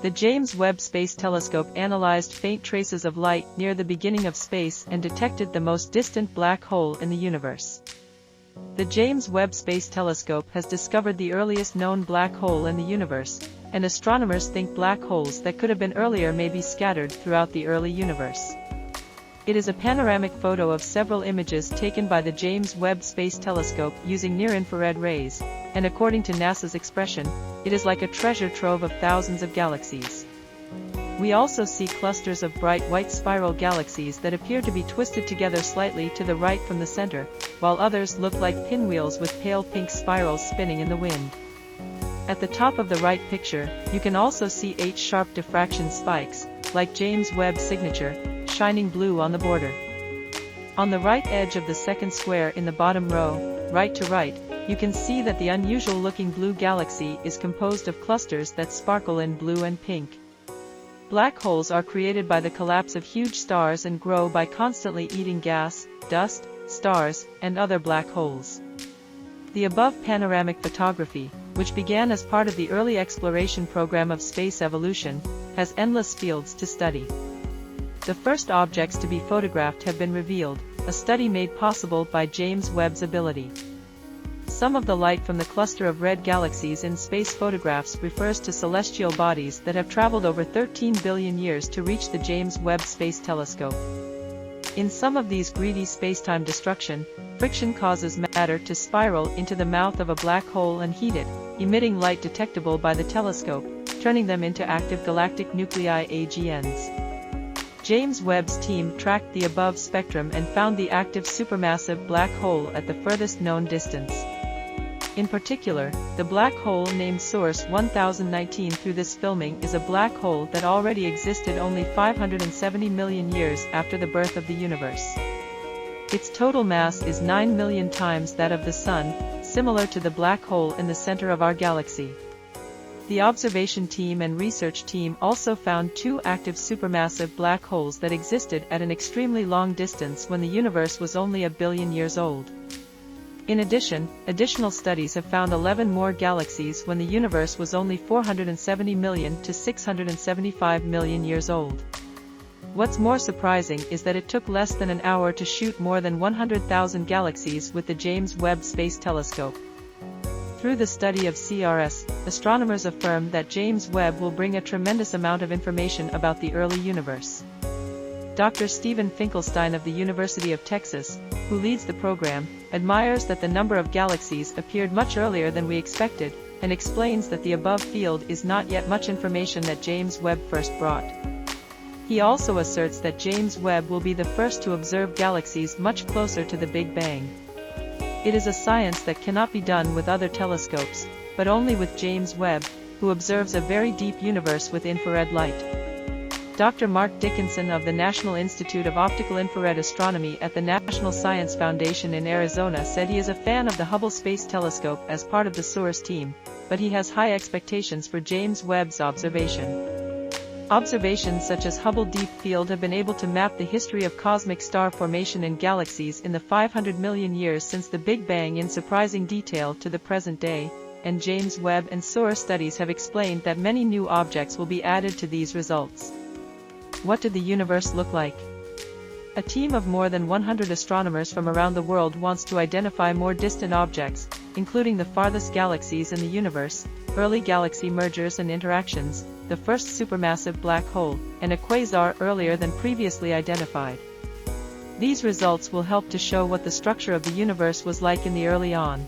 The James Webb Space Telescope analyzed faint traces of light near the beginning of space and detected the most distant black hole in the universe. The James Webb Space Telescope has discovered the earliest known black hole in the universe, and astronomers think black holes that could have been earlier may be scattered throughout the early universe. It is a panoramic photo of several images taken by the James Webb Space Telescope using near-infrared rays, and according to NASA's expression, it is like a treasure trove of thousands of galaxies. We also see clusters of bright white spiral galaxies that appear to be twisted together slightly to the right from the center, while others look like pinwheels with pale pink spirals spinning in the wind. At the top of the right picture, you can also see H-sharp diffraction spikes, like James Webb's signature, shining blue on the border. On the right edge of the second square in the bottom row, right to right, you can see that the unusual-looking blue galaxy is composed of clusters that sparkle in blue and pink. Black holes are created by the collapse of huge stars and grow by constantly eating gas, dust, stars, and other black holes. The above panoramic photography, which began as part of the early exploration program of space evolution, has endless fields to study. The first objects to be photographed have been revealed, a study made possible by James Webb's ability. Some of the light from the cluster of red galaxies in space photographs refers to celestial bodies that have traveled over 13 billion years to reach the James Webb Space Telescope. In some of these greedy spacetime destruction, friction causes matter to spiral into the mouth of a black hole and heat it, emitting light detectable by the telescope, turning them into active galactic nuclei AGNs. James Webb's team tracked the above spectrum and found the active supermassive black hole at the furthest known distance. In particular, the black hole named Source 1019 through this filming is a black hole that already existed only 570 million years after the birth of the universe. Its total mass is 9 million times that of the Sun, similar to the black hole in the center of our galaxy. The observation team and research team also found two active supermassive black holes that existed at an extremely long distance when the universe was only a billion years old. In addition, additional studies have found 11 more galaxies when the universe was only 470 million to 675 million years old. What's more surprising is that it took less than an hour to shoot more than 100,000 galaxies with the James Webb Space Telescope. Through the study of CRS, astronomers affirm that James Webb will bring a tremendous amount of information about the early universe. Dr. Stephen Finkelstein of the University of Texas, who leads the program, admires that the number of galaxies appeared much earlier than we expected, and explains that the above field is not yet much information that James Webb first brought. He also asserts that James Webb will be the first to observe galaxies much closer to the Big Bang. It is a science that cannot be done with other telescopes, but only with James Webb, who observes a very deep universe with infrared light. Dr. Mark Dickinson of the National Institute of Optical Infrared Astronomy at the National Science Foundation in Arizona said he is a fan of the Hubble Space Telescope as part of the SOARS team, but he has high expectations for James Webb's observation. Observations such as Hubble Deep Field have been able to map the history of cosmic star formation in galaxies in the 500 million years since the Big Bang in surprising detail to the present day, and James Webb and SOAR studies have explained that many new objects will be added to these results. What did the universe look like? A team of more than 100 astronomers from around the world wants to identify more distant objects, including the farthest galaxies in the universe, early galaxy mergers and interactions, the first supermassive black hole, and a quasar earlier than previously identified. These results will help to show what the structure of the universe was like in the early on.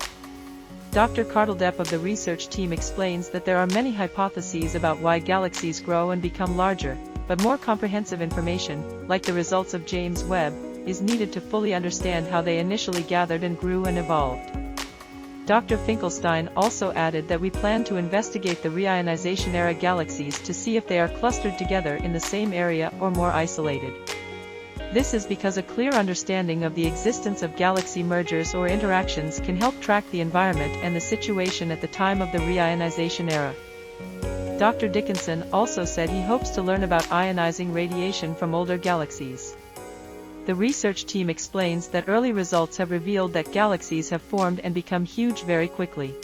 Dr. Karteldepp of the research team explains that there are many hypotheses about why galaxies grow and become larger, but more comprehensive information, like the results of James Webb, is needed to fully understand how they initially gathered and grew and evolved. Dr. Finkelstein also added that we plan to investigate the reionization-era galaxies to see if they are clustered together in the same area or more isolated. This is because a clear understanding of the existence of galaxy mergers or interactions can help track the environment and the situation at the time of the reionization era. Dr. Dickinson also said he hopes to learn about ionizing radiation from older galaxies. The research team explains that early results have revealed that galaxies have formed and become huge very quickly.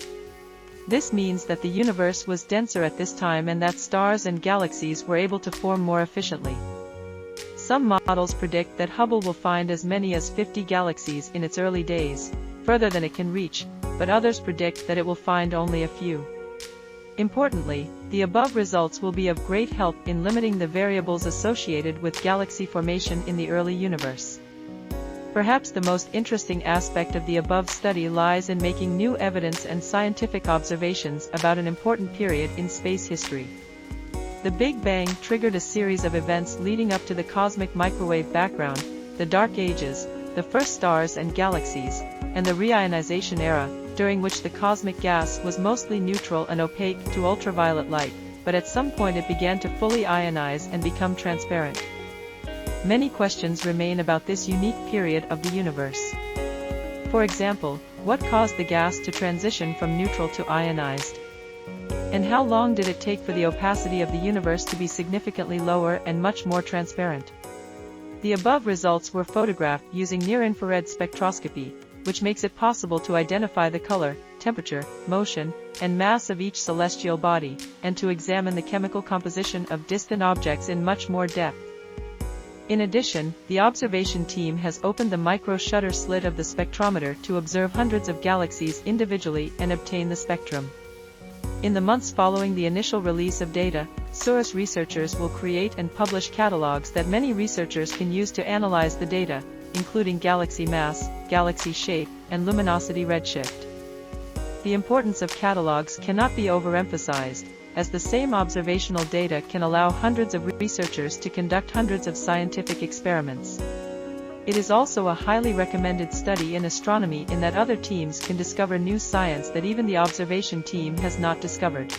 This means that the universe was denser at this time and that stars and galaxies were able to form more efficiently. Some models predict that Hubble will find as many as 50 galaxies in its early days, further than it can reach, but others predict that it will find only a few. Importantly, the above results will be of great help in limiting the variables associated with galaxy formation in the early universe. Perhaps the most interesting aspect of the above study lies in making new evidence and scientific observations about an important period in space history. The Big Bang triggered a series of events leading up to the cosmic microwave background, the Dark Ages, the first stars and galaxies, and the reionization era, during which the cosmic gas was mostly neutral and opaque to ultraviolet light, but at some point it began to fully ionize and become transparent. Many questions remain about this unique period of the universe. For example, what caused the gas to transition from neutral to ionized? And how long did it take for the opacity of the universe to be significantly lower and much more transparent? The above results were photographed using near-infrared spectroscopy, which makes it possible to identify the color, temperature, motion, and mass of each celestial body, and to examine the chemical composition of distant objects in much more depth. In addition, the observation team has opened the micro-shutter slit of the spectrometer to observe hundreds of galaxies individually and obtain the spectrum. In the months following the initial release of data, SORAS researchers will create and publish catalogs that many researchers can use to analyze the data, including galaxy mass, galaxy shape, and luminosity redshift. The importance of catalogs cannot be overemphasized, as the same observational data can allow hundreds of researchers to conduct hundreds of scientific experiments. It is also a highly recommended study in astronomy in that other teams can discover new science that even the observation team has not discovered.